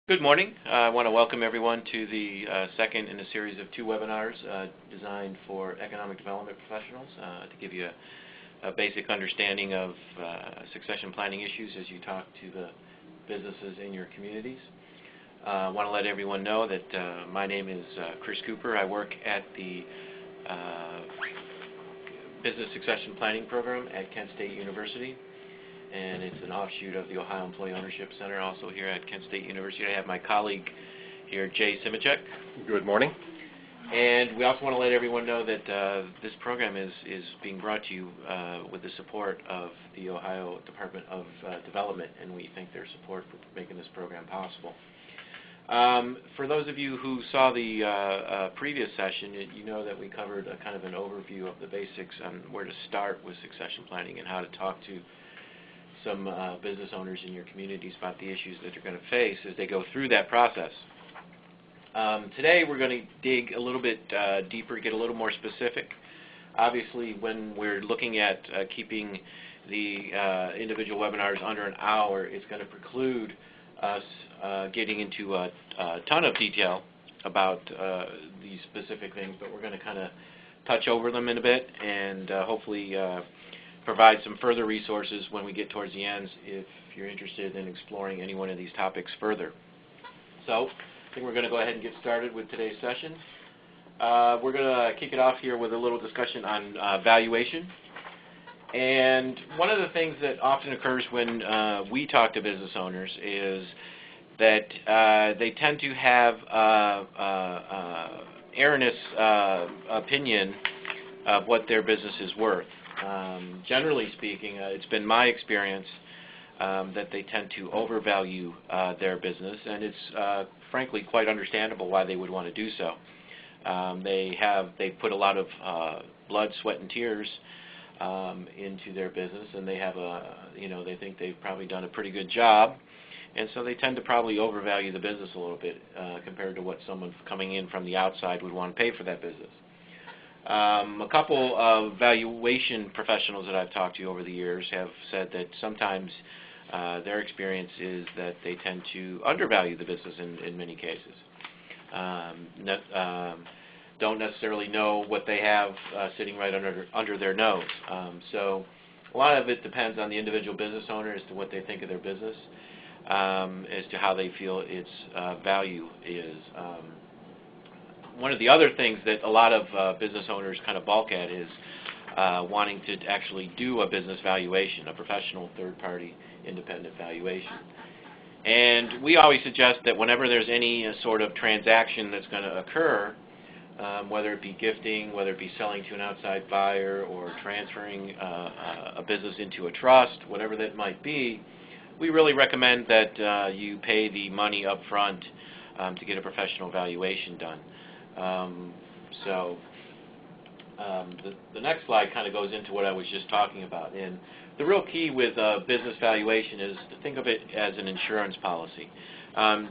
Good morning. I want to welcome everyone to the second in a series of two webinars designed for economic development professionals to give you a basic understanding of succession planning issues as you talk to the businesses in your communities. I want to let everyone know that my name is Chris Cooper. I work at the Business Succession Planning Program at Kent State University, and it's an offshoot of the Ohio Employee Ownership Center, also here at Kent State University. I have my colleague here, Jay Simicek. Good morning. And we also want to let everyone know that this program is being brought to you with the support of the Ohio Department of Development, and we thank their support for making this program possible. For those of you who saw the previous session, you know that we covered a kind of an overview of the basics on where to start with succession planning and how to talk to some business owners in your communities about the issues that they're going to face as they go through that process. Today we're going to dig a little bit deeper, get a little more specific. Obviously, when we're looking at keeping the individual webinars under an hour, it's going to preclude us getting into a ton of detail about these specific things, but we're going to kind of touch over them in a bit and hopefully provide some further resources when we get towards the ends if you're interested in exploring any one of these topics further. So I think we're going to go ahead and get started with today's session. We're going to kick it off here with a little discussion on valuation. And one of the things that often occurs when we talk to business owners is that they tend to have erroneous opinion of what their business is worth. Generally speaking, it's been my experience that they tend to overvalue their business, and it's frankly quite understandable why they would want to do so. They put a lot of blood, sweat, and tears into their business, and they have they think they've probably done a pretty good job, and so they tend to probably overvalue the business a little bit compared to what someone coming in from the outside would want to pay for that business. A couple of valuation professionals that I've talked to over the years have said that sometimes their experience is that they tend to undervalue the business in many cases. Don't necessarily know what they have sitting right under their nose. So a lot of it depends on the individual business owner as to what they think of their business, as to how they feel its value is. One of the other things that a lot of business owners kind of balk at is wanting to actually do a business valuation, a professional third-party independent valuation. And we always suggest that whenever there's any sort of transaction that's going to occur, whether it be gifting, whether it be selling to an outside buyer, or transferring a business into a trust, whatever that might be, we really recommend that you pay the money up front to get a professional valuation done. The next slide kind of goes into what I was just talking about. And the real key with business valuation is to think of it as an insurance policy.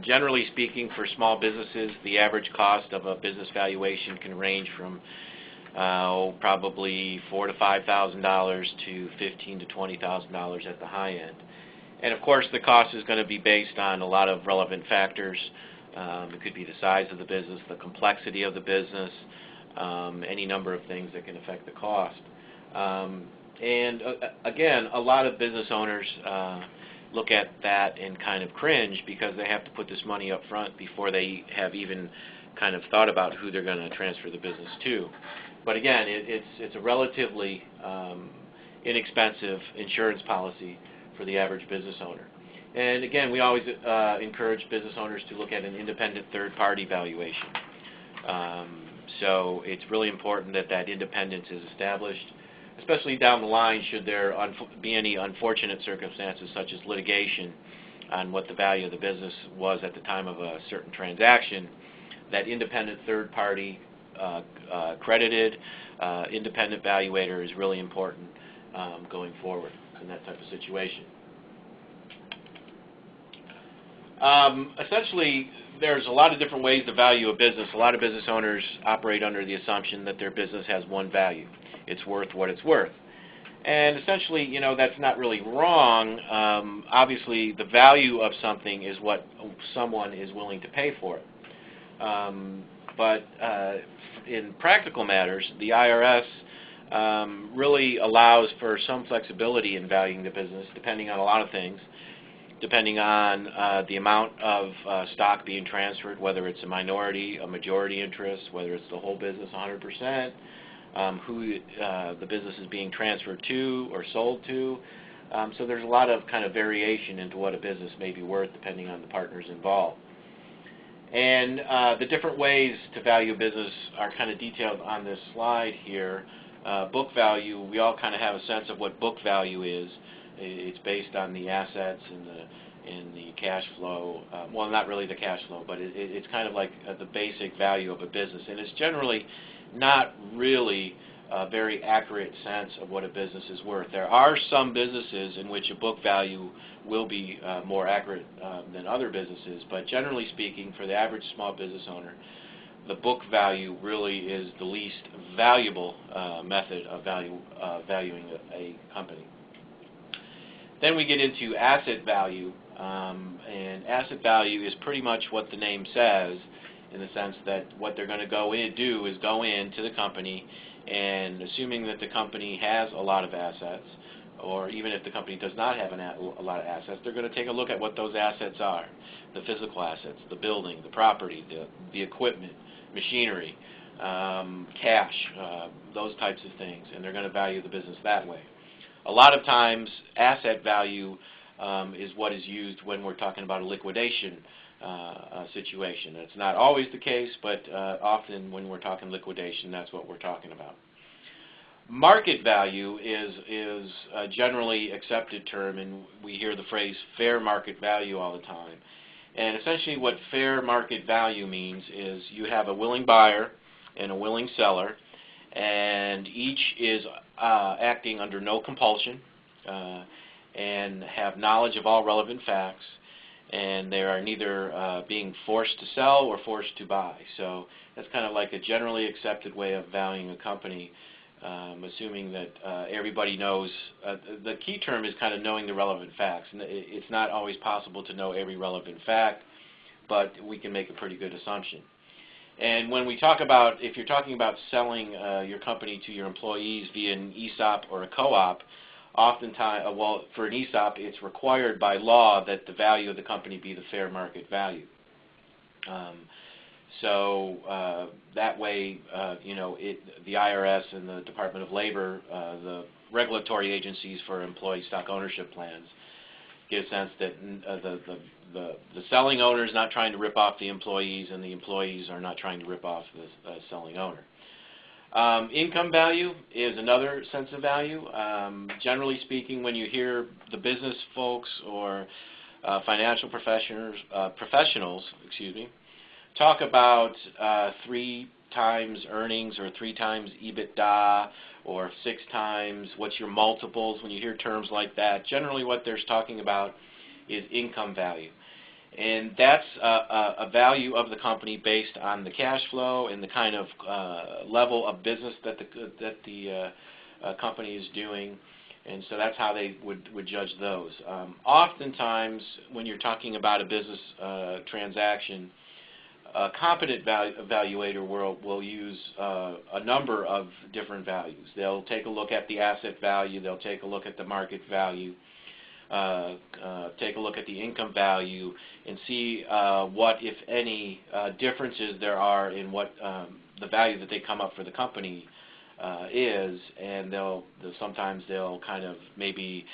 Generally speaking, for small businesses, the average cost of a business valuation can range from probably $4,000 to $5,000 to $15,000 to $20,000 at the high end. And of course, the cost is going to be based on a lot of relevant factors. It could be the size of the business, the complexity of the business, any number of things that can affect the cost. Again, a lot of business owners look at that and kind of cringe because they have to put this money up front before they have even kind of thought about who they're going to transfer the business to. But again, it's a relatively inexpensive insurance policy for the average business owner. And again, we always encourage business owners to look at an independent third-party valuation. So it's really important that that independence is established, especially down the line should there be any unfortunate circumstances such as litigation on what the value of the business was at the time of a certain transaction. That independent third-party credited independent valuator is really important going forward in that type of situation. Essentially, there's a lot of different ways to value a business. A lot of business owners operate under the assumption that their business has one value. It's worth what it's worth. And essentially, you know, that's not really wrong. Obviously, the value of something is what someone is willing to pay for it. But in practical matters, the IRS really allows for some flexibility in valuing the business, depending on a lot of things, depending on the amount of stock being transferred, whether it's a minority, a majority interest, whether it's the whole business 100%, who the business is being transferred to or sold to. So there's a lot of kind of variation into what a business may be worth depending on the partners involved. And the different ways to value a business are kind of detailed on this slide here. Book value, we all kind of have a sense of what book value is. It's based on the assets and the cash flow. Well, not really the cash flow, but it's kind of like the basic value of a business. And it's generally not really a very accurate sense of what a business is worth. There are some businesses in which a book value will be more accurate than other businesses, but generally speaking, for the average small business owner, the book value really is the least valuable method of valuing a company. Then we get into asset value, and asset value is pretty much what the name says, in the sense that what they're going to do is go into the company, and assuming that the company has a lot of assets, or even if the company does not have a lot of assets, they're going to take a look at what those assets are, the physical assets, the building, the property, the equipment, machinery, cash, those types of things, and they're going to value the business that way. A lot of times, asset value is what is used when we're talking about a liquidation situation. It's not always the case, but often when we're talking liquidation, that's what we're talking about. Market value is a generally accepted term, and we hear the phrase fair market value all the time. And essentially what fair market value means is you have a willing buyer and a willing seller, and each is acting under no compulsion and have knowledge of all relevant facts, and they are neither being forced to sell or forced to buy. So that's kind of like a generally accepted way of valuing a company, assuming that everybody knows. The key term is kind of knowing the relevant facts. And it's not always possible to know every relevant fact, but we can make a pretty good assumption. And when we talk about, if you're talking about selling your company to your employees via an ESOP or a co-op, oftentimes, well, for an ESOP, it's required by law that the value of the company be the fair market value. So that way, you know, the IRS and the Department of Labor, the regulatory agencies for employee stock ownership plans, get a sense that the selling owner is not trying to rip off the employees, and the employees are not trying to rip off the selling owner. Income value is another sense of value. Generally speaking, when you hear the business folks or financial professionals, talk about 3 times earnings or 3 times EBITDA or 6 times what's your multiples, when you hear terms like that, generally what they're talking about is income value. And that's a value of the company based on the cash flow and the kind of level of business that the company is doing. And so that's how they would judge those. Oftentimes, when you're talking about a business transaction, a competent evaluator will use a number of different values. They'll take a look at the asset value. They'll take a look at the market value. Take a look at the income value and see what, if any, differences there are in what the value that they come up for the company is, and sometimes they'll kind of maybe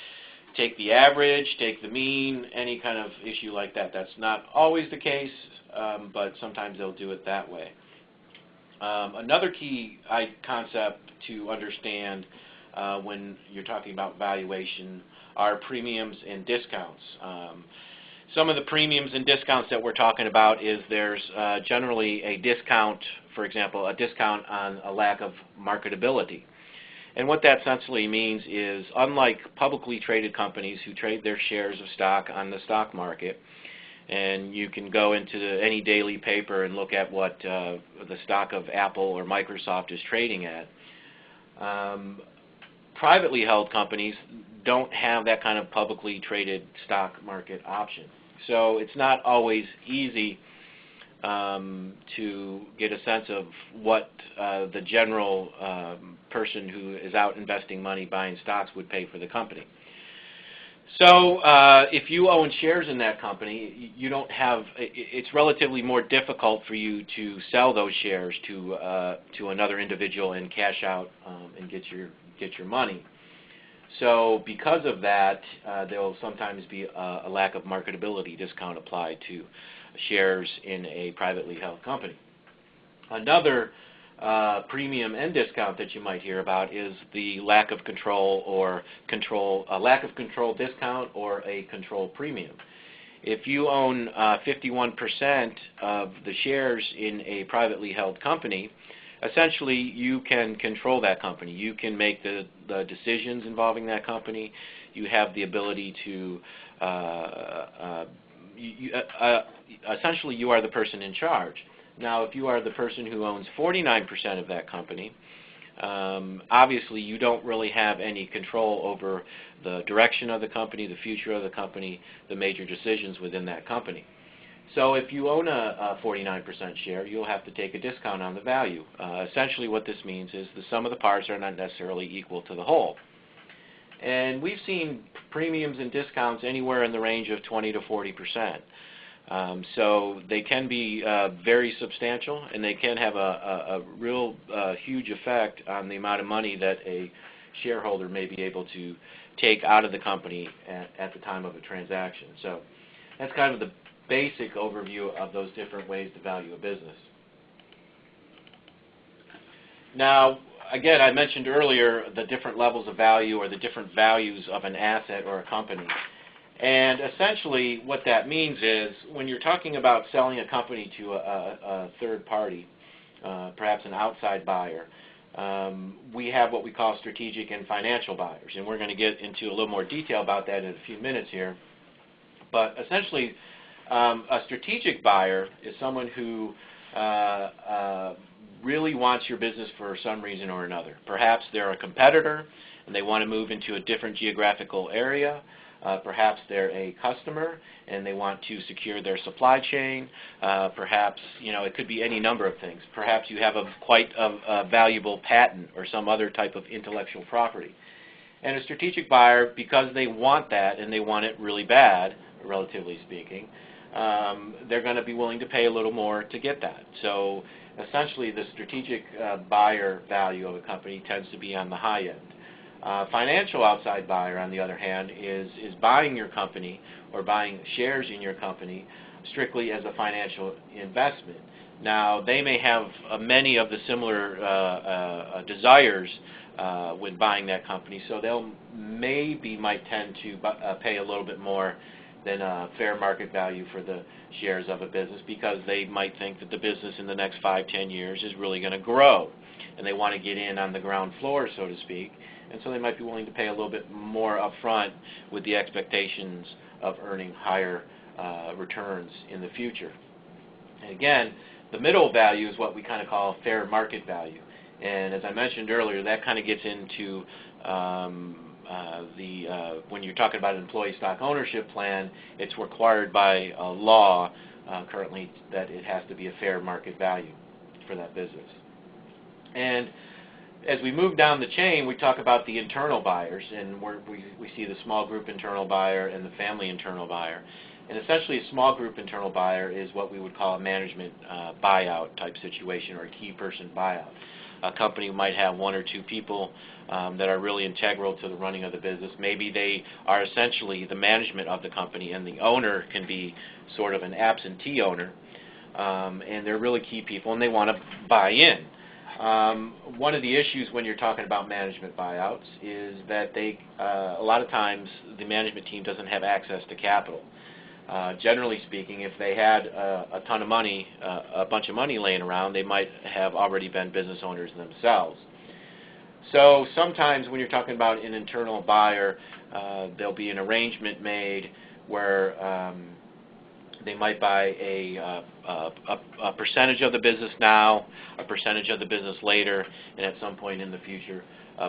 take the average, take the mean, any kind of issue like that. That's not always the case, but sometimes they'll do it that way. Another key concept to understand when you're talking about valuation are premiums and discounts. Some of the premiums and discounts that we're talking about is there's generally a discount, for example, a discount on a lack of marketability. And what that essentially means is, unlike publicly traded companies who trade their shares of stock on the stock market, and you can go into any daily paper and look at what the stock of Apple or Microsoft is trading at, privately held companies don't have that kind of publicly traded stock market option. So it's not always easy to get a sense of what the general person who is out investing money buying stocks would pay for the company. So if you own shares in that company, you don't have, it's relatively more difficult for you to sell those shares to another individual and cash out and get your money. So because of that, there will sometimes be a lack of marketability discount applied to shares in a privately held company. Another premium and discount that you might hear about is the lack of control or lack of control discount or a control premium. If you own 51% of the shares in a privately held company, essentially you can control that company. You can make the decisions involving that company. You have the ability to essentially you are the person in charge. Now, if you are the person who owns 49% of that company, obviously you don't really have any control over the direction of the company, the future of the company, the major decisions within that company. So if you own a 49% share, you'll have to take a discount on the value. Essentially what this means is the sum of the parts are not necessarily equal to the whole. And we've seen premiums and discounts anywhere in the range of 20 to 40%. So they can be very substantial, and they can have a real huge effect on the amount of money that a shareholder may be able to take out of the company at the time of a transaction. So that's kind of the basic overview of those different ways to value a business. Now, again, I mentioned earlier the different levels of value or the different values of an asset or a company. And essentially what that means is when you're talking about selling a company to a third party, perhaps an outside buyer, we have what we call strategic and financial buyers. And we're going to get into a little more detail about that in a few minutes here. But essentially, a strategic buyer is someone who really wants your business for some reason or another. Perhaps they're a competitor and they want to move into a different geographical area. Perhaps they're a customer and they want to secure their supply chain. Perhaps, it could be any number of things. Perhaps you have quite a valuable patent or some other type of intellectual property. And a strategic buyer, because they want that and they want it really bad, relatively speaking, they're going to be willing to pay a little more to get that. So essentially the strategic buyer value of a company tends to be on the high end. Financial outside buyer, on the other hand, is buying your company or buying shares in your company strictly as a financial investment. Now, they may have many of the similar desires when buying that company, so they'll might tend to pay a little bit more than a fair market value for the shares of a business because they might think that the business in the next 5-10 years is really going to grow, and they want to get in on the ground floor, so to speak. And so they might be willing to pay a little bit more up front with the expectations of earning higher returns in the future. And again, the middle value is what we kind of call fair market value. And as I mentioned earlier, that kind of gets into when you're talking about an employee stock ownership plan, it's required by law currently that it has to be a fair market value for that business. And as we move down the chain, we talk about the internal buyers, and we see the small group internal buyer and the family internal buyer. And essentially a small group internal buyer is what we would call a management buyout type situation or a key person buyout. A company might have 1 or 2 people that are really integral to the running of the business. Maybe they are essentially the management of the company, and the owner can be sort of an absentee owner, and they're really key people, and they want to buy in. One of the issues when you're talking about management buyouts is that a lot of times the management team doesn't have access to capital. Generally speaking, if they had a ton of money, a bunch of money laying around, they might have already been business owners themselves. So sometimes when you're talking about an internal buyer, there'll be an arrangement made where they might buy a percentage of the business now, a percentage of the business later, and at some point in the future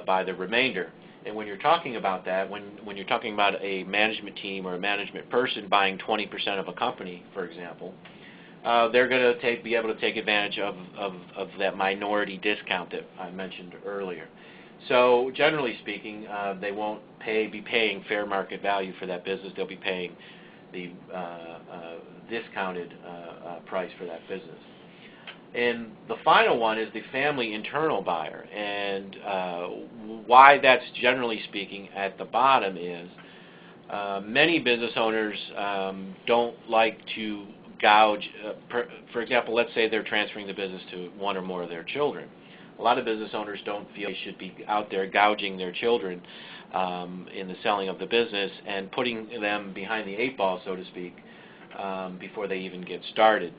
buy the remainder. And when you're talking about that, when you're talking about a management team or a management person buying 20% of a company, for example, they're going to be able to take advantage of that minority discount that I mentioned earlier. So generally speaking, they won't be paying fair market value for that business. They'll be paying the discounted price for that business. And the final one is the family internal buyer. And why that's generally speaking at the bottom is many business owners don't like to gouge. For example, let's say they're transferring the business to one or more of their children. A lot of business owners don't feel they should be out there gouging their children in the selling of the business and putting them behind the 8 ball, so to speak, before they even get started.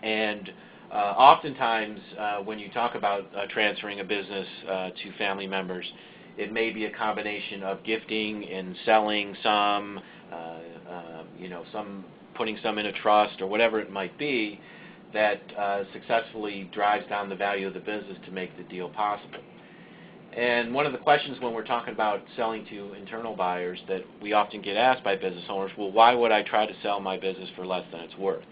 And oftentimes, when you talk about transferring a business to family members, it may be a combination of gifting and selling some, some putting some in a trust or whatever it might be that successfully drives down the value of the business to make the deal possible. And one of the questions when we're talking about selling to internal buyers that we often get asked by business owners, well, why would I try to sell my business for less than it's worth?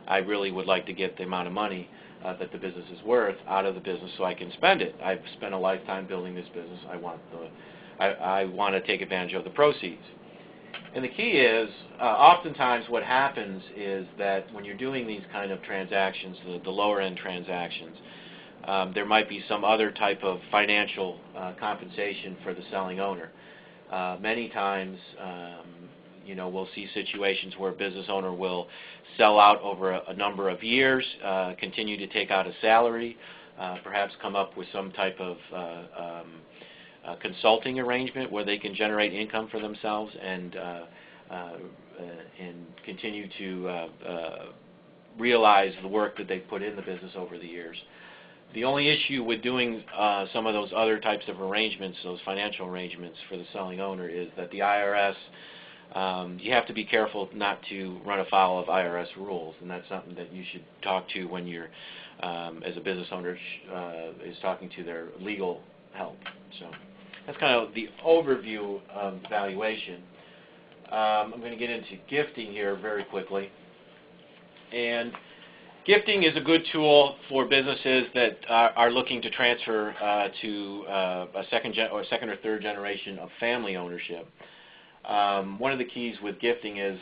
I really would like to get the amount of money that the business is worth out of the business so I can spend it. I've spent a lifetime building this business. I want to take advantage of the proceeds. And the key is, oftentimes what happens is that when you're doing these kind of transactions, the lower end transactions, there might be some other type of financial compensation for the selling owner. Many times, we'll see situations where a business owner will sell out over a number of years, continue to take out a salary, perhaps come up with some type of consulting arrangement where they can generate income for themselves and continue to realize the work that they've put in the business over the years. The only issue with doing some of those other types of arrangements, those financial arrangements for the selling owner, is that the IRS, you have to be careful not to run afoul of IRS rules, and that's something that you should talk to when you're, as a business owner, is talking to their legal help. So that's kind of the overview of valuation. I'm going to get into gifting here very quickly. And gifting is a good tool for businesses that are looking to transfer to a second or third generation of family ownership. One of the keys with gifting is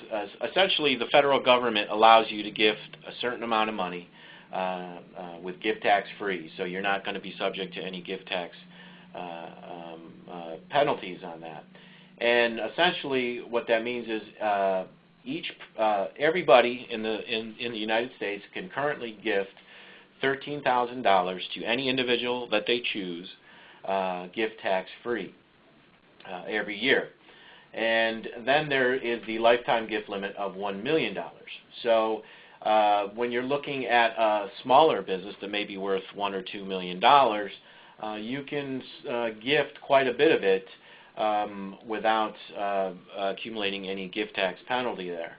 essentially the federal government allows you to gift a certain amount of money with gift tax free, so you're not going to be subject to any gift tax penalties on that. And essentially what that means is everybody in the United States can currently gift $13,000 to any individual that they choose, gift tax free, every year. And then there is the lifetime gift limit of $1 million. So when you're looking at a smaller business that may be worth $1 or $2 million, you can gift quite a bit of it without accumulating any gift tax penalty there.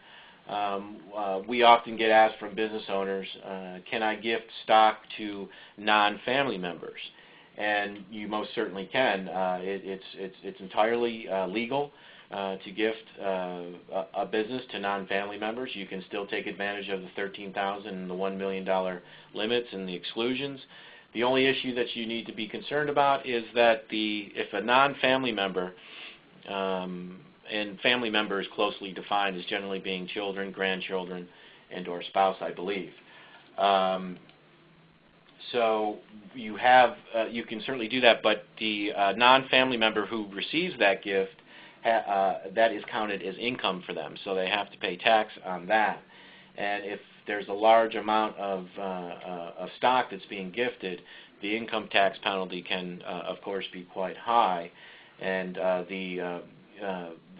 We often get asked from business owners, can I gift stock to non-family members? And you most certainly can. It's entirely legal to gift a business to non-family members. You can still take advantage of the $13,000 and the $1 million limits and the exclusions. The only issue that you need to be concerned about is that if a non-family member, and family member is closely defined as generally being children, grandchildren, and or spouse, I believe. So you can certainly do that, but the non-family member who receives that gift, that is counted as income for them, so they have to pay tax on that. And if there's a large amount of stock that's being gifted, the income tax penalty can, of course, be quite high, and the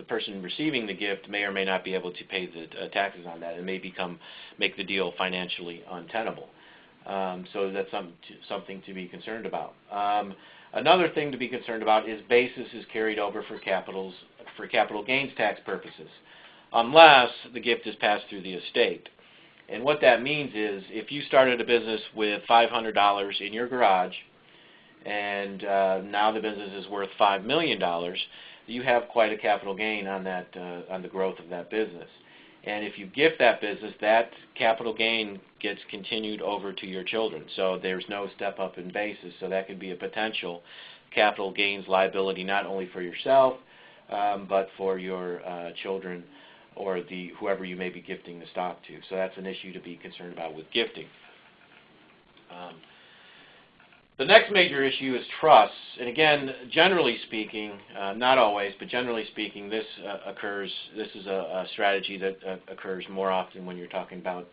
person receiving the gift may or may not be able to pay the taxes on that. It may make the deal financially untenable. So that's something to be concerned about. Another thing to be concerned about is basis is carried over for capital gains tax purposes, unless the gift is passed through the estate. And what that means is if you started a business with $500 in your garage and now the business is worth $5 million, you have quite a capital gain on that on the growth of that business. And if you gift that business, that capital gain gets continued over to your children. So there's no step up in basis. So that could be a potential capital gains liability not only for yourself, but for your children or whoever you may be gifting the stock to. So that's an issue to be concerned about with gifting. The next major issue is trusts, and again, generally speaking, not always, but generally speaking, this is a strategy that occurs more often when you're talking about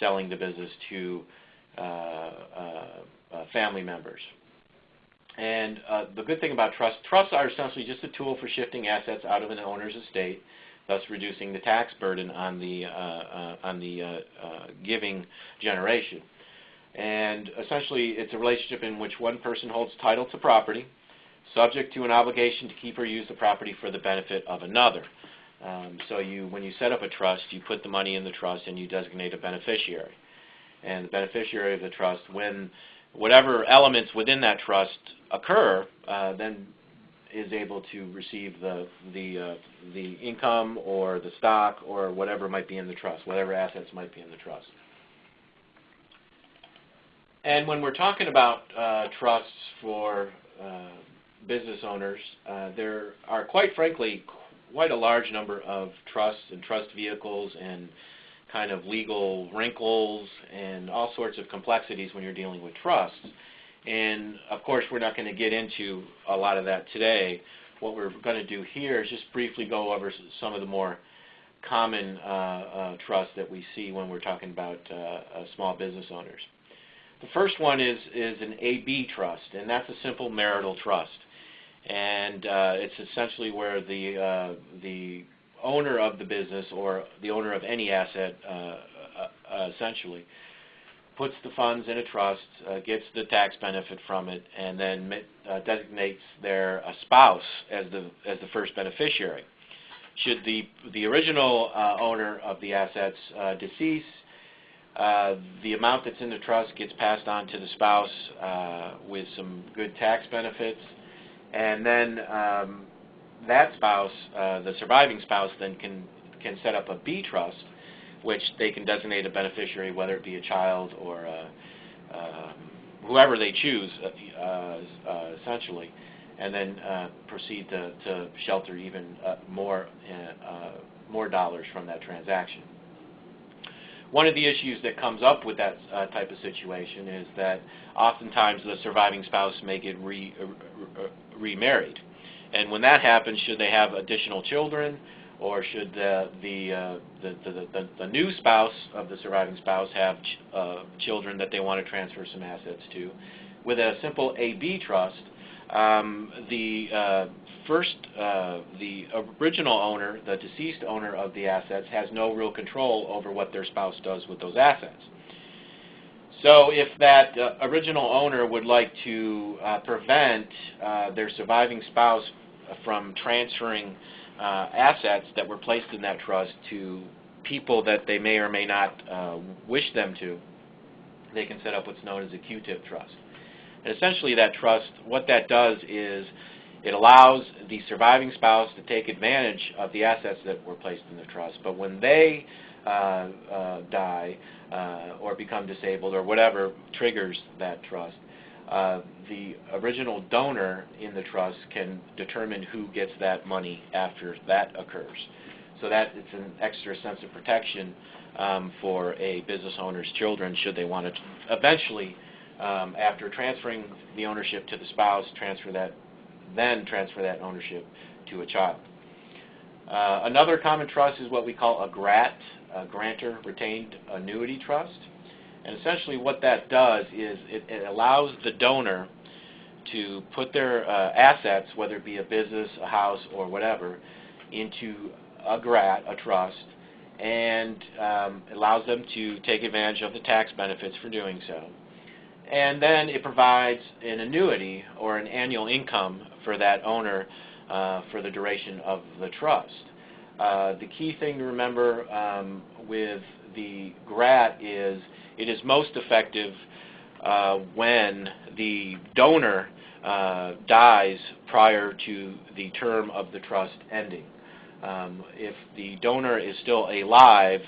selling the business to family members. And the good thing about trusts are essentially just a tool for shifting assets out of an owner's estate, thus reducing the tax burden on the giving generation. And essentially, it's a relationship in which one person holds title to property, subject to an obligation to keep or use the property for the benefit of another. So when you set up a trust, you put the money in the trust and you designate a beneficiary. And the beneficiary of the trust, when whatever elements within that trust occur, then is able to receive the income or the stock or whatever might be in the trust, whatever assets might be in the trust. And when we're talking about trusts for business owners, there are, quite frankly, quite a large number of trusts and trust vehicles and kind of legal wrinkles and all sorts of complexities when you're dealing with trusts. And, of course, we're not going to get into a lot of that today. What we're going to do here is just briefly go over some of the more common trusts that we see when we're talking about small business owners. The first one is an AB trust, and that's a simple marital trust. And it's essentially where the owner of the business or the owner of any asset essentially puts the funds in a trust, gets the tax benefit from it, and then designates their spouse as the first beneficiary. Should the original owner of the assets decease, the amount that's in the trust gets passed on to the spouse with some good tax benefits, and then that spouse, the surviving spouse, then can set up a B trust, which they can designate a beneficiary, whether it be a child or whoever they choose, essentially, and then proceed to shelter even more dollars from that transaction. One of the issues that comes up with that type of situation is that oftentimes the surviving spouse may get remarried. And when that happens, should they have additional children, or should the new spouse of the surviving spouse have children that they want to transfer some assets to? With a simple AB trust, the original owner, the deceased owner of the assets, has no real control over what their spouse does with those assets. So if that original owner would like to prevent their surviving spouse from transferring assets that were placed in that trust to people that they may or may not wish them to, they can set up what's known as a Q-tip trust. And essentially that trust, what that does is it allows the surviving spouse to take advantage of the assets that were placed in the trust. But when they die or become disabled or whatever triggers that trust, the original donor in the trust can determine who gets that money after that occurs. So that it's an extra sense of protection for a business owner's children should they want to eventually, after transferring the ownership to the spouse, transfer that ownership to a child. Another common trust is what we call a GRAT, a Grantor Retained Annuity Trust. And essentially what that does is it allows the donor to put their assets, whether it be a business, a house, or whatever, into a GRAT, a trust, and allows them to take advantage of the tax benefits for doing so. And then it provides an annuity or an annual income for that owner for the duration of the trust. The key thing to remember with the GRAT is it is most effective when the donor dies prior to the term of the trust ending. If the donor is still alive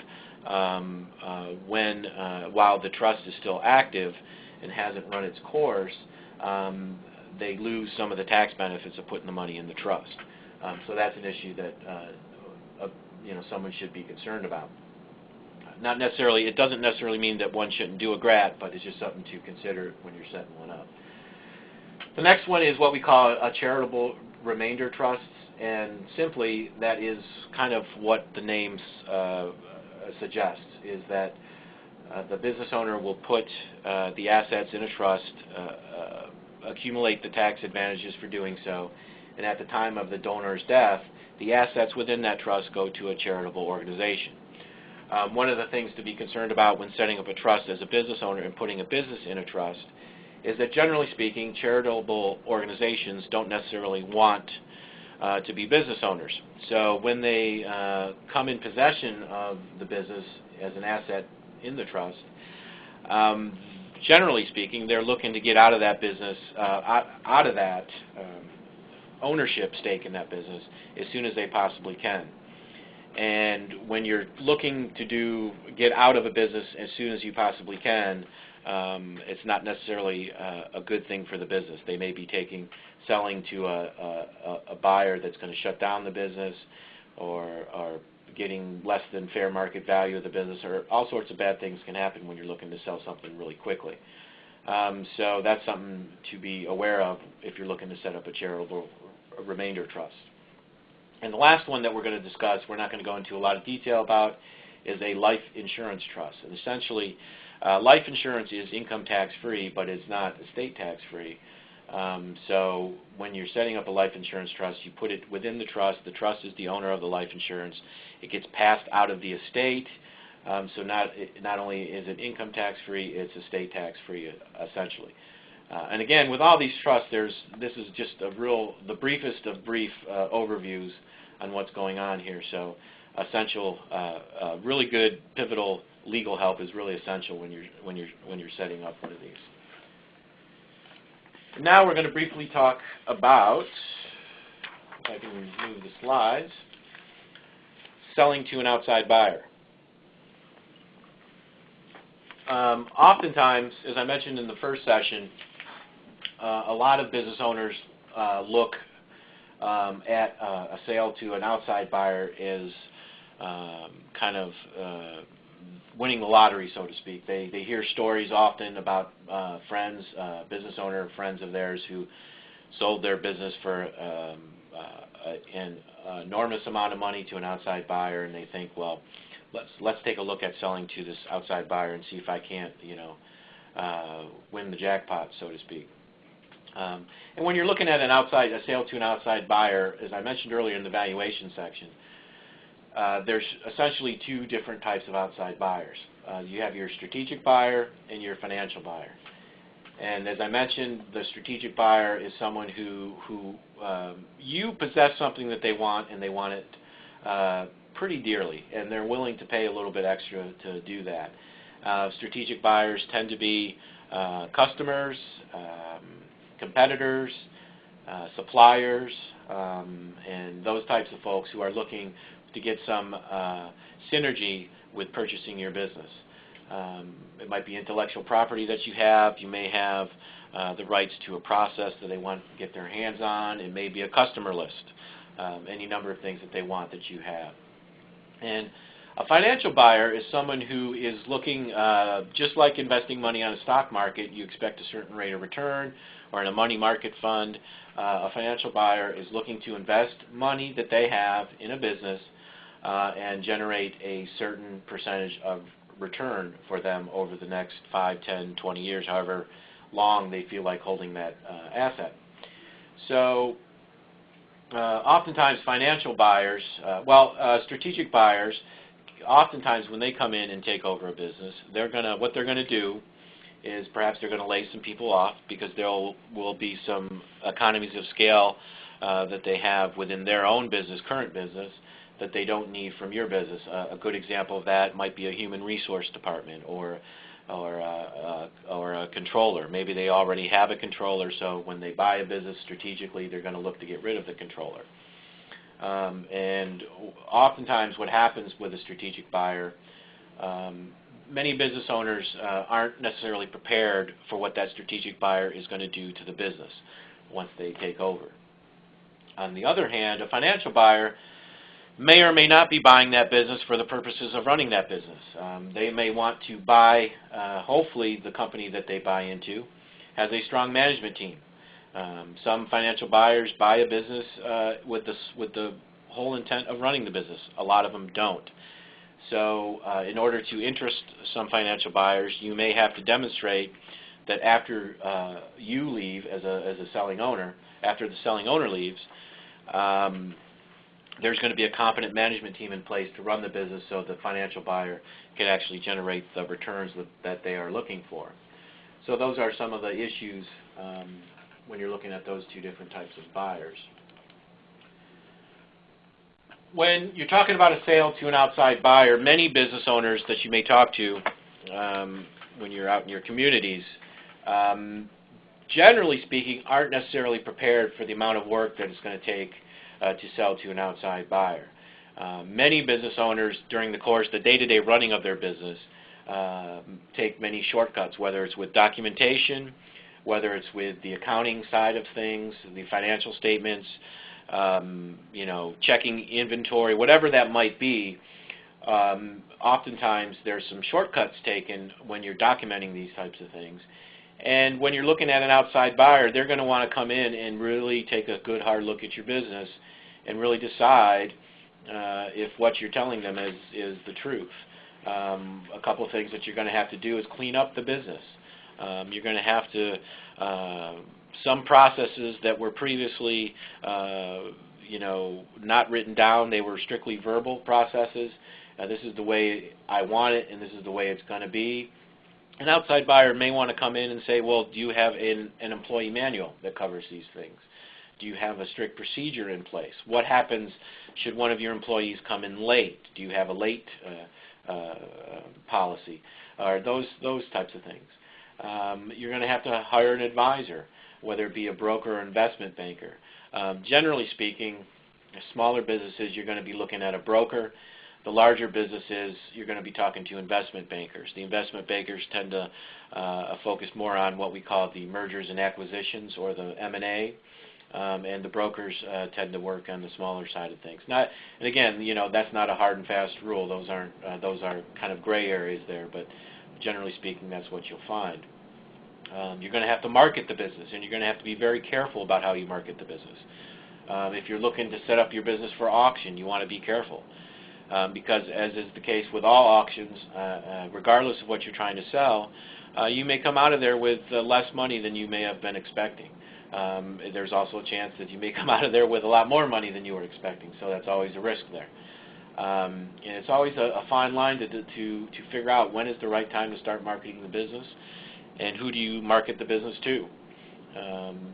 while the trust is still active and hasn't run its course, they lose some of the tax benefits of putting the money in the trust. So that's an issue that someone should be concerned about. Not necessarily, it doesn't necessarily mean that one shouldn't do a GRAT, but it's just something to consider when you're setting one up. The next one is what we call a charitable remainder trust, and simply that is kind of what the name suggests, is that the business owner will put the assets in a trust, accumulate the tax advantages for doing so, and at the time of the donor's death, the assets within that trust go to a charitable organization. One of the things to be concerned about when setting up a trust as a business owner and putting a business in a trust is that, generally speaking, charitable organizations don't necessarily want to be business owners. So when they come in possession of the business as an asset in the trust, generally speaking, they're looking to get out of that business, out of that ownership stake in that business as soon as they possibly can. And when you're looking to get out of a business as soon as you possibly can, it's not necessarily a good thing for the business. They may be selling to a buyer that's going to shut down the business, or getting less than fair market value of the business, or all sorts of bad things can happen when you're looking to sell something really quickly. So that's something to be aware of if you're looking to set up a charitable remainder trust. And the last one that we're going to discuss, we're not going to go into a lot of detail about, is a life insurance trust. And essentially, life insurance is income tax-free, but it's not estate tax-free. So when you're setting up a life insurance trust, you put it within the trust. The trust is the owner of the life insurance. It gets passed out of the estate. So not only is it income tax-free, it's estate tax-free, essentially. And again, with all these trusts, this is just the briefest of brief overviews on what's going on here. So essential, really good, pivotal legal help is really essential when you're setting up one of these. Now we're going to briefly talk about, if I can move the slides, selling to an outside buyer. Oftentimes, as I mentioned in the first session, a lot of business owners look at a sale to an outside buyer as kind of winning the lottery, so to speak. They hear stories often about friends, business owner friends of theirs who sold their business for an enormous amount of money to an outside buyer, and they think, well, let's take a look at selling to this outside buyer and see if I can't, win the jackpot, so to speak. And when you're looking at a sale to an outside buyer, as I mentioned earlier in the valuation section, there's essentially two different types of outside buyers. You have your strategic buyer and your financial buyer. And as I mentioned, the strategic buyer is someone who you possess something that they want, and they want it pretty dearly, and they're willing to pay a little bit extra to do that. Strategic buyers tend to be customers, competitors, suppliers, and those types of folks who are looking to get some synergy with purchasing your business. It might be intellectual property that you have. You may have the rights to a process that they want to get their hands on. It may be a customer list, any number of things that they want that you have. And a financial buyer is someone who is looking, just like investing money on a stock market, you expect a certain rate of return, or in a money market fund. A financial buyer is looking to invest money that they have in a business and generate a certain percentage of return for them over the next 5, 10, 20 years, however long they feel like holding that asset. So oftentimes financial buyers, strategic buyers, oftentimes when they come in and take over a business, what they're going to do is perhaps they're going to lay some people off, because there will be some economies of scale that they have within their own business, current business, that they don't need from your business. A good example of that might be a human resource department, or or a controller. Maybe they already have a controller, so when they buy a business strategically, they're going to look to get rid of the controller. And oftentimes what happens with a strategic buyer, many business owners aren't necessarily prepared for what that strategic buyer is going to do to the business once they take over. On the other hand, a financial buyer may or may not be buying that business for the purposes of running that business. They may want to buy, hopefully the company that they buy into has a strong management team. Some financial buyers buy a business with the whole intent of running the business. A lot of them don't. So in order to interest some financial buyers, you may have to demonstrate that after you leave as a selling owner, after the selling owner leaves, there's going to be a competent management team in place to run the business so the financial buyer can actually generate the returns that they are looking for. So those are some of the issues when you're looking at those two different types of buyers. When you're talking about a sale to an outside buyer, many business owners that you may talk to when you're out in your communities, generally speaking, aren't necessarily prepared for the amount of work that it's going to take to sell to an outside buyer. Many business owners, during the course, the day-to-day running of their business, take many shortcuts, whether it's with documentation, whether it's with the accounting side of things, the financial statements, checking inventory, whatever that might be. Oftentimes there's some shortcuts taken when you're documenting these types of things. And when you're looking at an outside buyer, they're going to want to come in and really take a good hard look at your business and really decide if what you're telling them is the truth. A couple of things that you're going to have to do is clean up the business. You're going to have to, some processes that were previously not written down, they were strictly verbal processes. This is the way I want it and this is the way it's going to be. An outside buyer may want to come in and say, well, do you have an employee manual that covers these things? Do you have a strict procedure in place? What happens should one of your employees come in late? Do you have a late policy? Or those types of things. You're going to have to hire an advisor, whether it be a broker or investment banker. Generally speaking, smaller businesses, you're going to be looking at a broker. The larger businesses, you're going to be talking to investment bankers. The investment bankers tend to focus more on what we call the mergers and acquisitions, or the M&A, and the brokers tend to work on the smaller side of things. And again, that's not a hard and fast rule. Those are kind of gray areas there, but generally speaking, that's what you'll find. You're going to have to market the business, and you're going to have to be very careful about how you market the business. If you're looking to set up your business for auction, you want to be careful. Because as is the case with all auctions, regardless of what you're trying to sell, you may come out of there with less money than you may have been expecting. There's also a chance that you may come out of there with a lot more money than you were expecting, so that's always a risk there. And it's always a fine line to figure out when is the right time to start marketing the business, and who do you market the business to.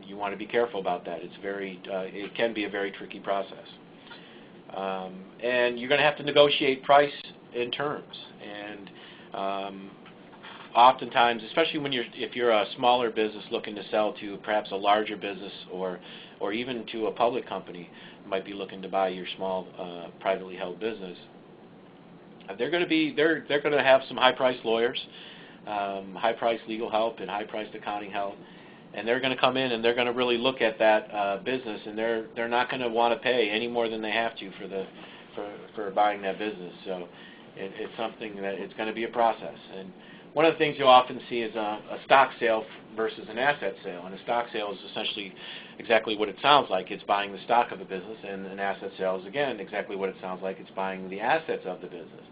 You want to be careful about that. It can be a very tricky process. And you're going to have to negotiate price and terms. And oftentimes, especially if you're a smaller business looking to sell to perhaps a larger business, or even to a public company might be looking to buy your small privately held business, they're going to have some high-priced lawyers, high-priced legal help, and high-priced accounting help. And they're going to come in and they're going to really look at that business, and they're not going to want to pay any more than they have to for buying that business. So it's something that it's going to be a process. And one of the things you'll often see is a stock sale versus an asset sale. And a stock sale is essentially exactly what it sounds like. It's buying the stock of the business, and an asset sale is, again, exactly what it sounds like. It's buying the assets of the business.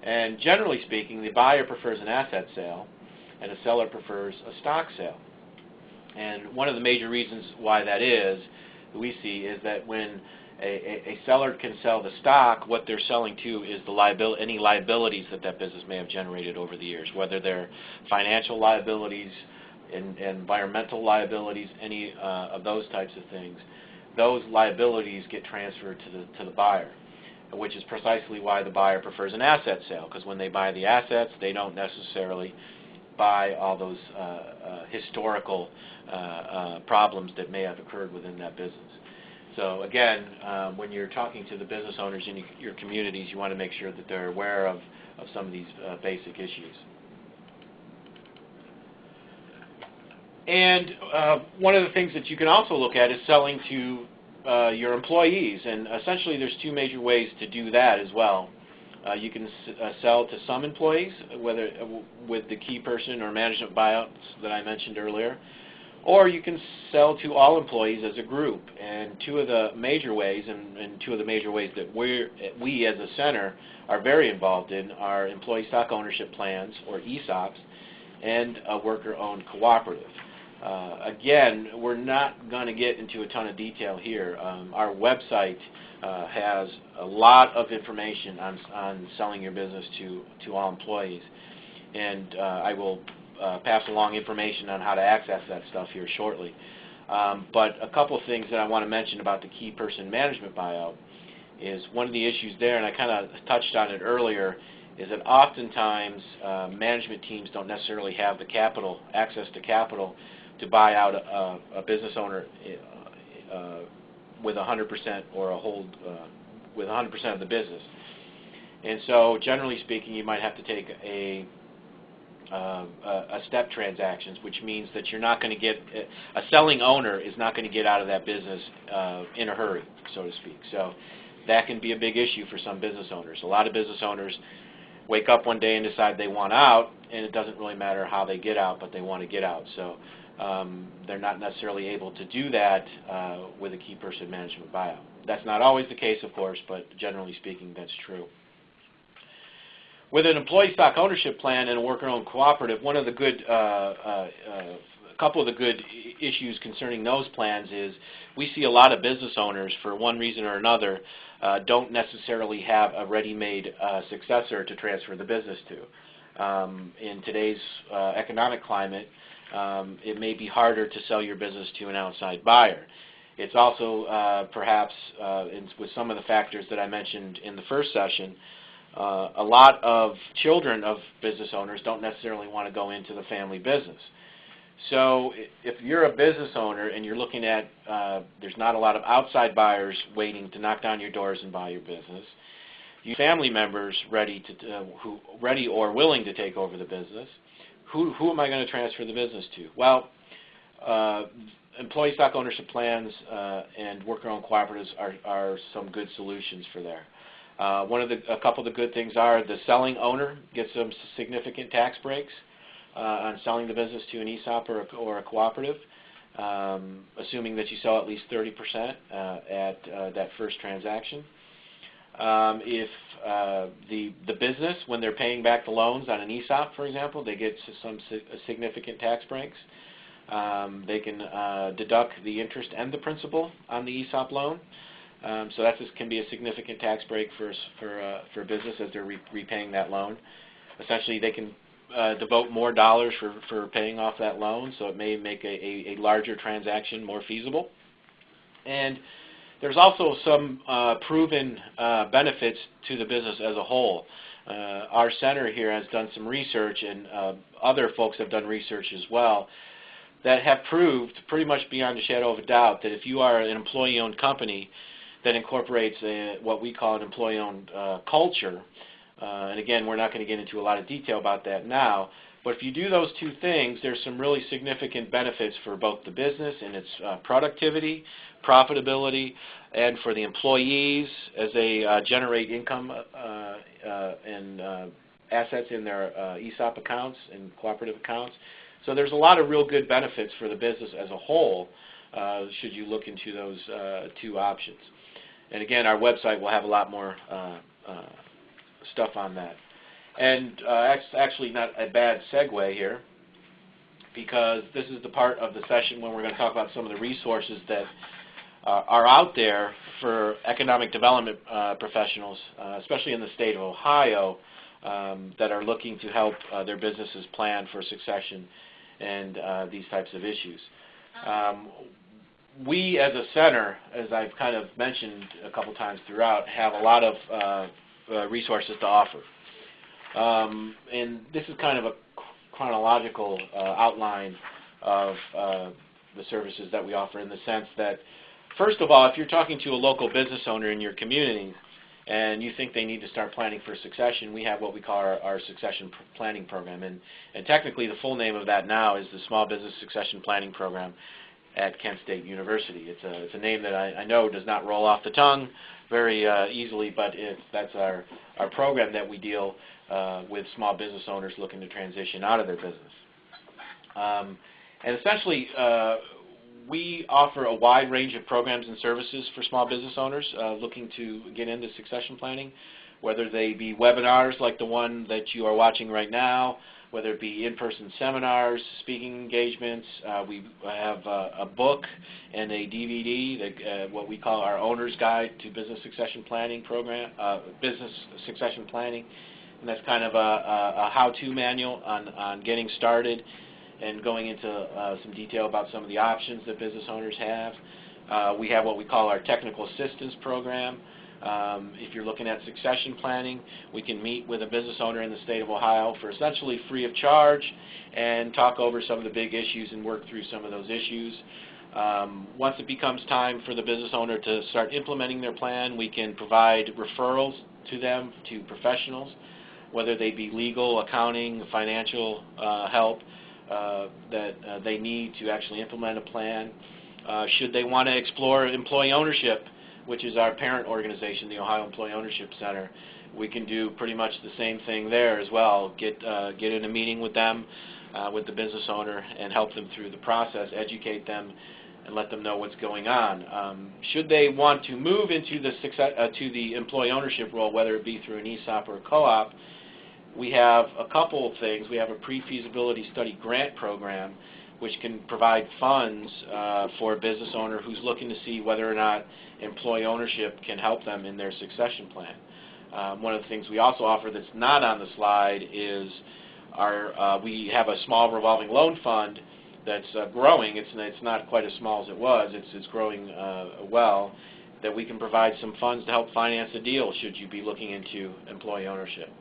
And generally speaking, the buyer prefers an asset sale, and the seller prefers a stock sale. And one of the major reasons why that is, we see, is that when a seller can sell the stock, what they're selling to is any liabilities that business may have generated over the years, whether they're financial liabilities, environmental liabilities, any of those types of things. Those liabilities get transferred to the buyer, which is precisely why the buyer prefers an asset sale, because when they buy the assets, they don't necessarily by all those historical problems that may have occurred within that business. So again, when you're talking to the business owners in your communities, you want to make sure that they're aware of some of these basic issues. And one of the things that you can also look at is selling to your employees, and essentially there's two major ways to do that as well. You can sell to some employees, whether with the key person or management buyouts that I mentioned earlier, or you can sell to all employees as a group. And two of the major ways, and two of the major ways that we as a center are very involved in, are employee stock ownership plans, or ESOPs, and a worker-owned cooperative. Again, we're not going to get into a ton of detail here. Our website has a lot of information on selling your business to all employees, and I will pass along information on how to access that stuff here shortly. But a couple of things that I want to mention about the key person management buyout is one of the issues there, and I kind of touched on it earlier, is that oftentimes management teams don't necessarily have the capital, access to capital, to buy out a business owner with 100% or a hold with 100% of the business. And so, generally speaking, you might have to take a step transactions, which means that you're not going to get a selling owner is not going to get out of that business in a hurry, so to speak. So that can be a big issue for some business owners. A lot of business owners wake up one day and decide they want out, and it doesn't really matter how they get out, but they want to get out. So they're not necessarily able to do that with a key person management buyout. That's not always the case, of course, but generally speaking, that's true. With an employee stock ownership plan and a worker-owned cooperative, one of the good, a couple of the good issues concerning those plans is we see a lot of business owners, for one reason or another, don't necessarily have a ready-made successor to transfer the business to. In today's economic climate, it may be harder to sell your business to an outside buyer. It's also perhaps, with some of the factors that I mentioned in the first session, a lot of children of business owners don't necessarily want to go into the family business. So if you're a business owner and you're looking at, there's not a lot of outside buyers waiting to knock down your doors and buy your business, you family members ready or willing to take over the business, who am I going to transfer the business to? Well, employee stock ownership plans and worker-owned cooperatives are some good solutions for there. A couple of the good things are the selling owner gets some significant tax breaks on selling the business to an ESOP or a cooperative, assuming that you sell at least 30% at that first transaction. If the business, when they're paying back the loans on an ESOP, for example, they get some significant tax breaks. They can deduct the interest and the principal on the ESOP loan. So that can be a significant tax break for a business as they're repaying that loan. Essentially, they can devote more dollars for paying off that loan, so it may make a larger transaction more feasible. And there's also some proven benefits to the business as a whole. Our center here has done some research, and other folks have done research as well, that have proved pretty much beyond a shadow of a doubt that if you are an employee-owned company that incorporates what we call an employee-owned culture, and again, we're not going to get into a lot of detail about that now, but if you do those two things, there's some really significant benefits for both the business and its productivity, profitability, and for the employees as they generate income and assets in their ESOP accounts and cooperative accounts. So there's a lot of real good benefits for the business as a whole should you look into those two options. And again, our website will have a lot more stuff on that. And that's actually not a bad segue here, because this is the part of the session when we're going to talk about some of the resources that are out there for economic development professionals, especially in the state of Ohio, that are looking to help their businesses plan for succession and these types of issues. We as a center, as I've kind of mentioned a couple times throughout, have a lot of resources to offer. And this is kind of a chronological outline of the services that we offer, in the sense that, first of all, if you're talking to a local business owner in your community and you think they need to start planning for succession, we have what we call our succession planning program. And technically the full name of that now is the Small Business Succession Planning Program at Kent State University. It's a name that I know does not roll off the tongue very easily, but that's our program that we deal with small business owners looking to transition out of their business. And essentially, we offer a wide range of programs and services for small business owners looking to get into succession planning, whether they be webinars like the one that you are watching right now, whether it be in-person seminars, speaking engagements. We have a book and a DVD, that, what we call our Owner's Guide to Business Succession Planning program, Business Succession Planning, and that's kind of a how-to manual on getting started and going into some detail about some of the options that business owners have. We have what we call our Technical Assistance Program. If you're looking at succession planning, we can meet with a business owner in the state of Ohio for essentially free of charge and talk over some of the big issues and work through some of those issues. Once it becomes time for the business owner to start implementing their plan, we can provide referrals to them, to professionals, whether they be legal, accounting, financial help that they need to actually implement a plan. Should they want to explore employee ownership, which is our parent organization, the Ohio Employee Ownership Center, we can do pretty much the same thing there as well. Get in a meeting with them, with the business owner, and help them through the process, educate them, and let them know what's going on. Should they want to move into the employee ownership role, whether it be through an ESOP or a co-op, we have a couple of things. We have a pre-feasibility study grant program, which can provide funds for a business owner who's looking to see whether or not employee ownership can help them in their succession plan. One of the things we also offer that's not on the slide is we have a small revolving loan fund that's growing. It's not quite as small as it was. It's growing well, that we can provide some funds to help finance a deal should you be looking into employee ownership.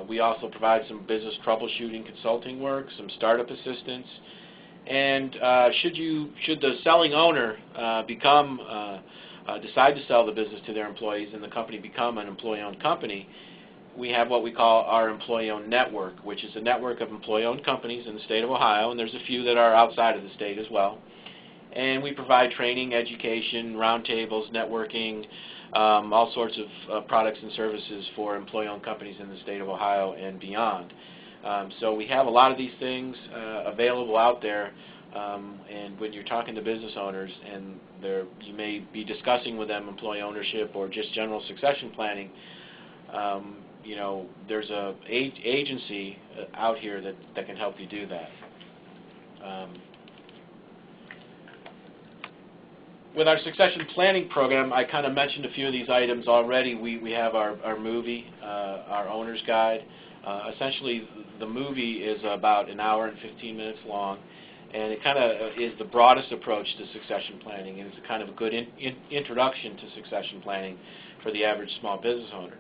We also provide some business troubleshooting consulting work, some startup assistance, and should the selling owner decide to sell the business to their employees and the company become an employee-owned company, we have what we call our employee-owned network, which is a network of employee-owned companies in the state of Ohio, and there's a few that are outside of the state as well. And we provide training, education, roundtables, networking, all sorts of products and services for employee-owned companies in the state of Ohio and beyond. So we have a lot of these things available out there, and when you're talking to business owners and you may be discussing with them employee ownership or just general succession planning, you know, there's an agency out here that can help you do that. With our succession planning program, I kind of mentioned a few of these items already. We have our movie, our Owner's Guide. Essentially, the movie is about an hour and 15 minutes long, and it kind of is the broadest approach to succession planning, and it's kind of a good introduction to succession planning for the average small business owner.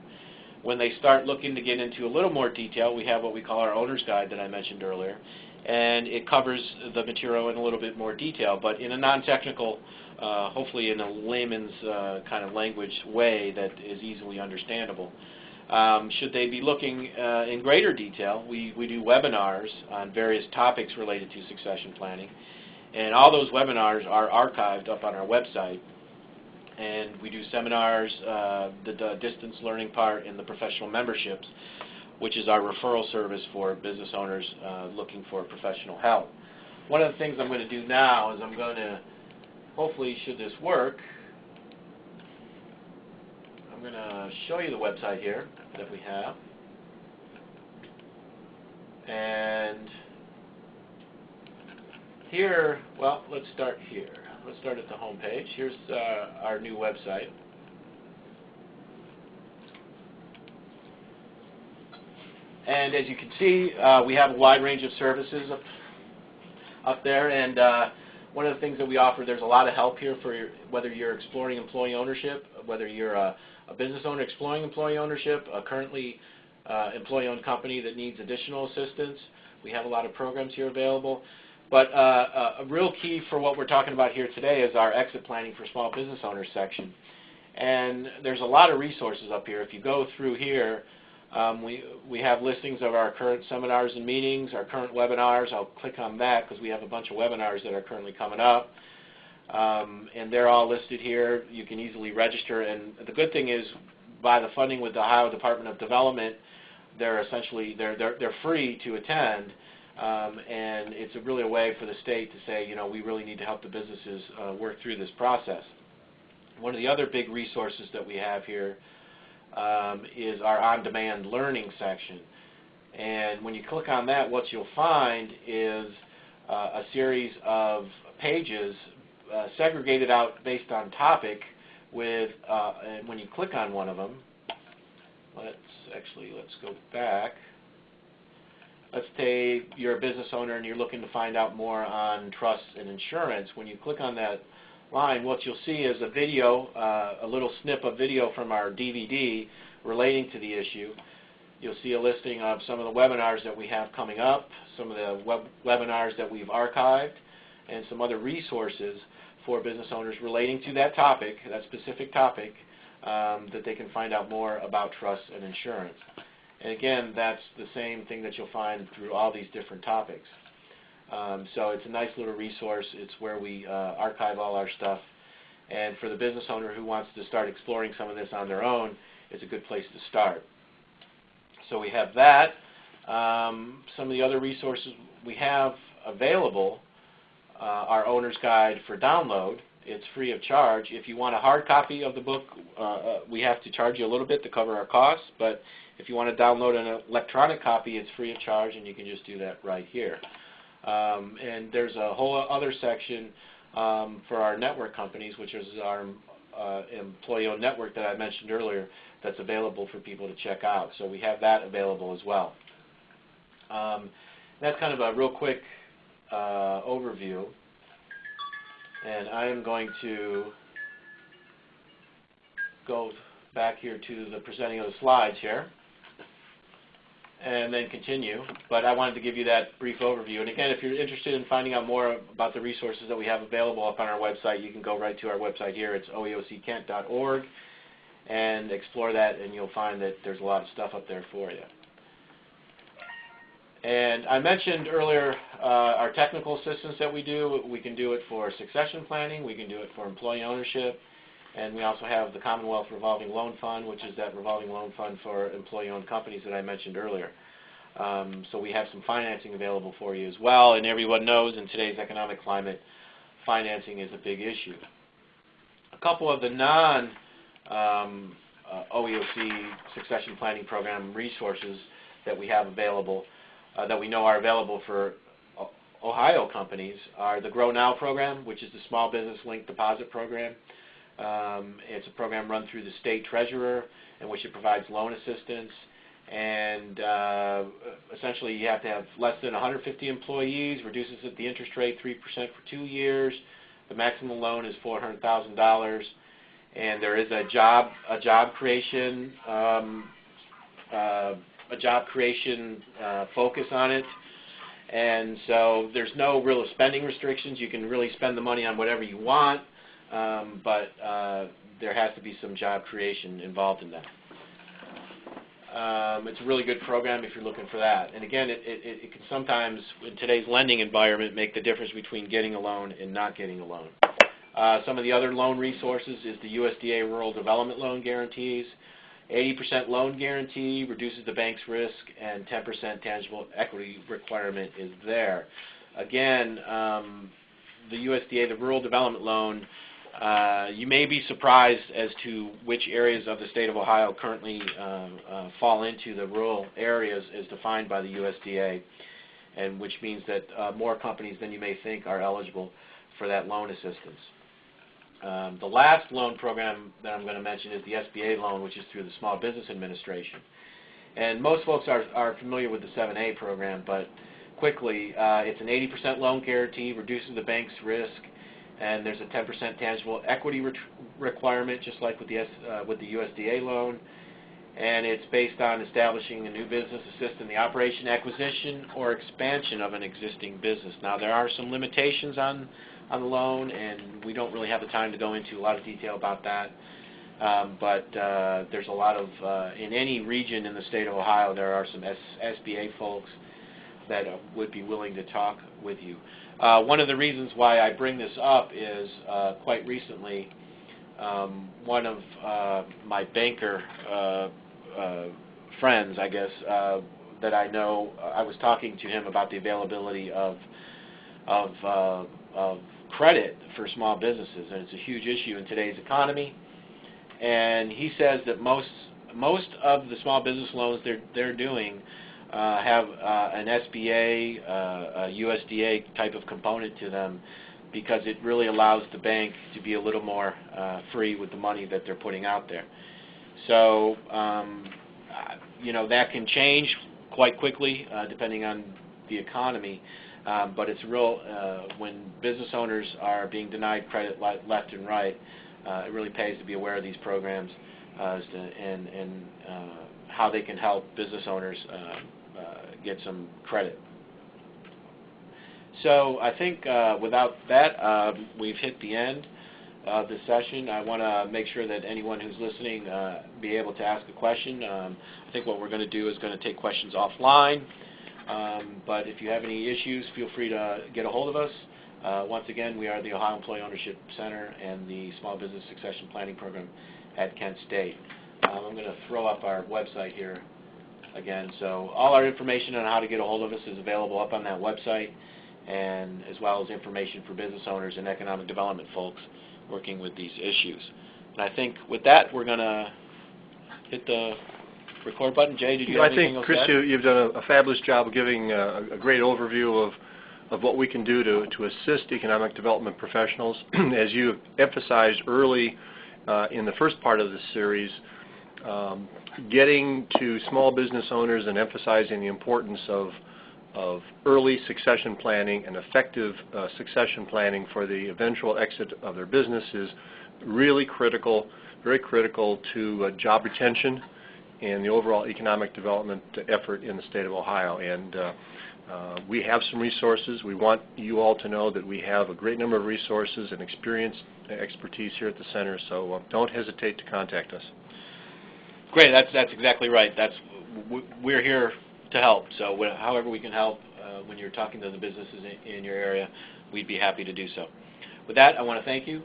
When they start looking to get into a little more detail, we have what we call our Owner's Guide that I mentioned earlier, and it covers the material in a little bit more detail, but in a non-technical, hopefully in a layman's kind of language way that is easily understandable. Should they be looking in greater detail, we do webinars on various topics related to succession planning, and all those webinars are archived up on our website. And we do seminars, the distance learning part, and the professional memberships, which is our referral service for business owners looking for professional help. One of the things I'm going to do now is I'm going to, hopefully, should this work, I'm going to show you the website here that we have. And here, well, let's start here. Let's start at the home page. Here's our new website. And as you can see, we have a wide range of services up there. And one of the things that we offer, there's a lot of help here for whether you're exploring employee ownership, whether you're a business owner exploring employee ownership, currently employee-owned company that needs additional assistance. We have a lot of programs here available. But a real key for what we're talking about here today is our exit planning for small business owners section. And there's a lot of resources up here. If you go through here, we have listings of our current seminars and meetings, our current webinars. I'll click on that because we have a bunch of webinars that are currently coming up. And they're all listed here. You can easily register. And the good thing is, by the funding with the Ohio Department of Development, they're essentially they're free to attend. And it's really a way for the state to say, you know, we really need to help the businesses work through this process. One of the other big resources that we have here is our on-demand learning section. And when you click on that, what you'll find is a series of pages segregated out based on topic with, and when you click on one of them, let's go back. Let's say you're a business owner and you're looking to find out more on trusts and insurance. When you click on that line, what you'll see is a video, a little snip of video from our DVD relating to the issue. You'll see a listing of some of the webinars that we have coming up, some of the webinars that we've archived, and some other resources for business owners relating to that topic, that specific topic, that they can find out more about trusts and insurance. And again, that's the same thing that you'll find through all these different topics. So it's a nice little resource. It's where we archive all our stuff. And for the business owner who wants to start exploring some of this on their own, it's a good place to start. So we have that. Some of the other resources we have available, our owner's guide for download. It's free of charge. If you want a hard copy of the book, we have to charge you a little bit to cover our costs, but if you want to download an electronic copy, it's free of charge, and you can just do that right here. And there's a whole other section for our network companies, which is our employee-owned network that I mentioned earlier, that's available for people to check out. So we have that available as well. That's kind of a real quick overview. And I am going to go back here to the presenting of the slides here and then continue. But I wanted to give you that brief overview. And again, if you're interested in finding out more about the resources that we have available up on our website, you can go right to our website here. It's oeockent.org and explore that, and you'll find that there's a lot of stuff up there for you. And I mentioned earlier our technical assistance that we do. We can do it for succession planning. We can do it for employee ownership. And we also have the Commonwealth Revolving Loan Fund, which is that revolving loan fund for employee-owned companies that I mentioned earlier. So we have some financing available for you as well. And everyone knows in today's economic climate, financing is a big issue. A couple of the non-OEOC succession planning program resources that we have available, that we know are available for Ohio companies, are the Grow Now program, which is the Small Business Linked Deposit Program. It's a program run through the state treasurer in which it provides loan assistance. And essentially you have to have less than 150 employees, reduces the interest rate 3% for 2 years. The maximum loan is $400,000. And there is a job creation focus on it. And so there's no real spending restrictions. You can really spend the money on whatever you want, but there has to be some job creation involved in that. It's a really good program if you're looking for that. And again, it can sometimes, in today's lending environment, make the difference between getting a loan and not getting a loan. Some of the other loan resources is the USDA Rural Development Loan Guarantees. 80% loan guarantee reduces the bank's risk, and 10% tangible equity requirement is there. Again, the USDA, the Rural Development Loan, you may be surprised as to which areas of the state of Ohio currently fall into the rural areas as defined by the USDA, and which means that more companies than you may think are eligible for that loan assistance. The last loan program that I'm going to mention is the SBA loan, which is through the Small Business Administration. And most folks are familiar with the 7A program, but quickly, it's an 80% loan guarantee, reduces the bank's risk, and there's a 10% tangible equity requirement, just like with the USDA loan. and it's based on establishing a new business, assist in the operation, acquisition, or expansion of an existing business. Now, there are some limitations on the loan, and we don't really have the time to go into a lot of detail about that. But there's a lot of, in any region in the state of Ohio, there are some SBA folks that would be willing to talk with you. One of the reasons why I bring this up is quite recently, one of my banker friends, I guess, that I know, I was talking to him about the availability of credit for small businesses, and it's a huge issue in today's economy. And he says that most of the small business loans they're doing have an SBA, a USDA type of component to them, because it really allows the bank to be a little more free with the money that they're putting out there. So, you know, that can change quite quickly depending on the economy, but it's real, when business owners are being denied credit left and right, it really pays to be aware of these programs and how they can help business owners get some credit. So I think without that, we've hit the end of the session. I want to make sure that anyone who's listening be able to ask a question. I think what we're going to do is going to take questions offline. But if you have any issues, feel free to get a hold of us. Once again, we are the Ohio Employee Ownership Center and the Small Business Succession Planning Program at Kent State. I'm going to throw up our website here again. So all our information on how to get a hold of us is available up on that website, and as well as information for business owners and economic development folks working with these issues. And I think with that, we're going to hit the record button. Jay, did you have anything else to add? I think, Chris, you've done a fabulous job of giving a great overview of what we can do to assist economic development professionals. As you emphasized early in the first part of this series, getting to small business owners and emphasizing the importance of early succession planning and effective succession planning for the eventual exit of their business is really critical, very critical to job retention and the overall economic development effort in the state of Ohio. And we have some resources. We want you all to know that we have a great number of resources and expertise here at the center, so don't hesitate to contact us. Great, that's exactly right. We're here to help. So however we can help when you're talking to the businesses in your area, we'd be happy to do so. With that, I want to thank you.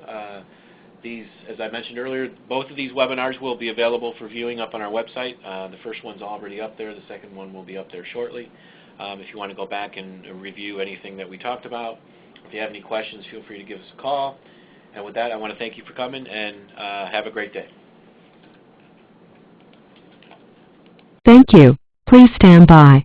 These, as I mentioned earlier, both of these webinars will be available for viewing up on our website. The first one's already up there. The second one will be up there shortly. If you want to go back and review anything that we talked about, if you have any questions, feel free to give us a call. And with that, I want to thank you for coming, and have a great day. Thank you. Please stand by.